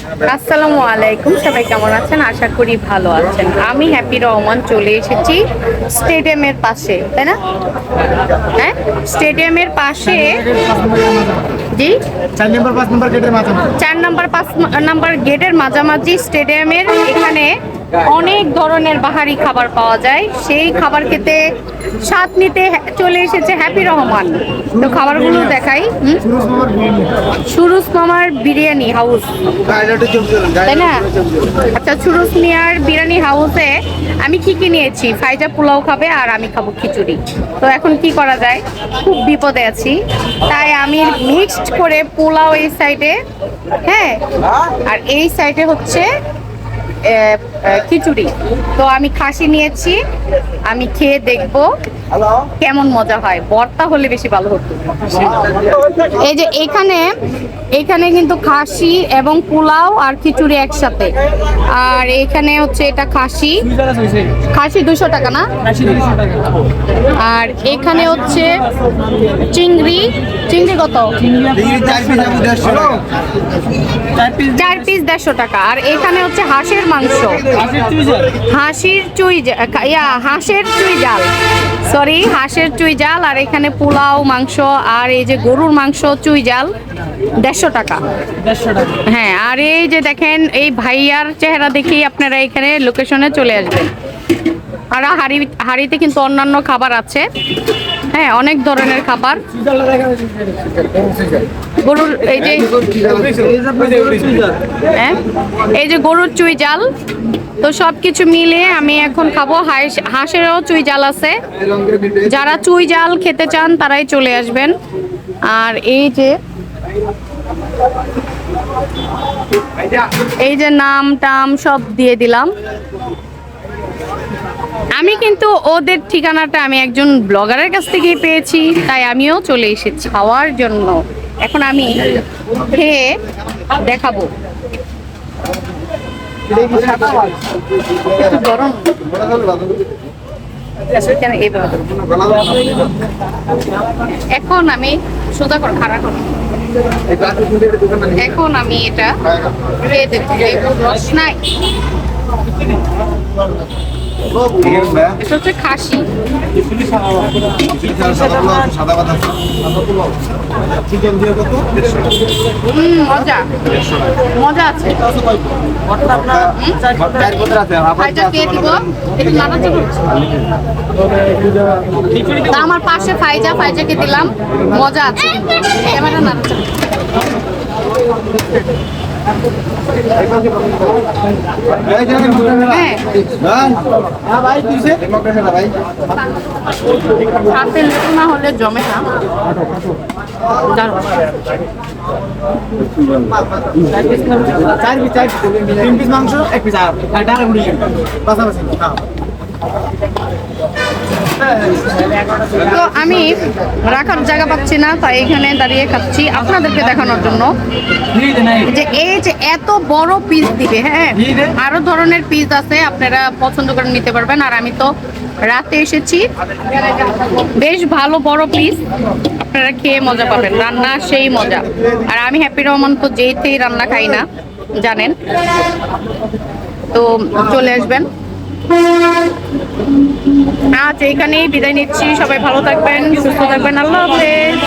আসসালামু আলাইকুম, সবাই কেমন আছেন? আশা করি ভালো আছেন। আমি হ্যাপি রহমান চলে এসেছি স্টেডিয়ামের পাশে, তাই না? হ্যাঁ, স্টেডিয়ামের পাশে। জি, 4 নম্বর 5 নম্বর গেটের মাঝামাঝি স্টেডিয়ামের এখানে অনেক ধরনের বাহারি খাবার পাওয়া যায়। সেই খাবার খেতে স্বাদ নিতে চলে এসেছে হ্যাপি রহমান। তো খাবারগুলো দেখাই। সুরুজ মামার বিরিয়ানি হাউস, তাই না? আচ্ছা, সুরুজ মিয়ার বিরিয়ানি হাউসে আমি কি নিয়েছি? ফাইজা পোলাও খাবে আর আমি খাবো খিচুড়ি। তো এখন কি করা যায়, খুব বিপদে আছি, তাই আমি মিক্সড করে পোলাও এই সাইডে, হ্যাঁ, আর এই সাইডে হচ্ছে খিচুড়ি। তো আমি খাসি নিয়েছি, আমি খেয়ে দেখবো কেমন মজা হয়। ভর্তা হলে বেশি ভালো হতো। এই যে এখানে কিন্তু খাসি এবং পোলাও আর খিচুড়ি একসাথে। আর এখানে হচ্ছে এটা খাসি 200 টাকা না? আর এখানে হচ্ছে চিংড়ি কত? 4 পিস 150 টাকা। আর এখানে হচ্ছে হাঁসের মাংস, হাঁসের চুই জাল। আর এখানে পোলাও মাংস, আর এই যে গরুর মাংস চুই জাল 150 টাকা। হ্যাঁ, আর এই যে দেখেন, এই ভাইয়ার চেহারা দেখেই আপনারা এখানে লোকেশনে চলে আসবেন। আর হাড়িতে কিন্তু অন্যান্য খাবার আছে, হ্যাঁ, অনেক ধরনের খাবার। গরুর এই যে গরুর চুই জাল। তো সবকিছু মিলিয়ে আমি এখন খাবো। হাঁসেরও চুই জাল আছে, যারা চুই জাল খেতে চান তারাই চলে আসবেন। আর এই যে নাম টাম সব দিয়ে দিলাম। আমি কিন্তু ওদের ঠিকানাটা আমি একজন ব্লগারের কাছ থেকেই পেয়েছি, তাই আমিও চলে এসেছি খাওয়ার জন্য। এখন আমি খেয়ে দেখাবো। গরম এখন আমি সোজা কর খাড়া কর। এখন আমি এটা খেয়ে দেখবো, রস নাই। এটা হচ্ছে খাসি। মজা আছে। আমার পাশে ফাইজাকে দিলাম, মজা আছে। ক্যামেরা নাড়াচ্ছে। সাথে লেবু না হলে জমে না। মাংস 1 পিস তো আমি রাখার জায়গা পাচ্ছি না, তাই এখানে দাঁড়িয়ে খাচ্ছি আপনাদেরকে দেখানোর জন্য যে এই যে এত বড় পিস দিবে। হ্যাঁ, আরো ধরনের পিস আছে, আপনারা পছন্দ করে নিতে পারবেন। আর আমি তো রাতে এসেছি, বেশ ভালো বড় পিস, আপনারা খেয়ে মজা পাবেন। রান্না সেই মজা। আর আমি হ্যাপি রহমান তো যেতেই রান্না খাই না, জানেন তো, চলে আসবেন। আজ এইখানেই বিদায় নিচ্ছি। সবাই ভালো থাকবেন, সুস্থ থাকবেন। আল্লাহ হাফেজ।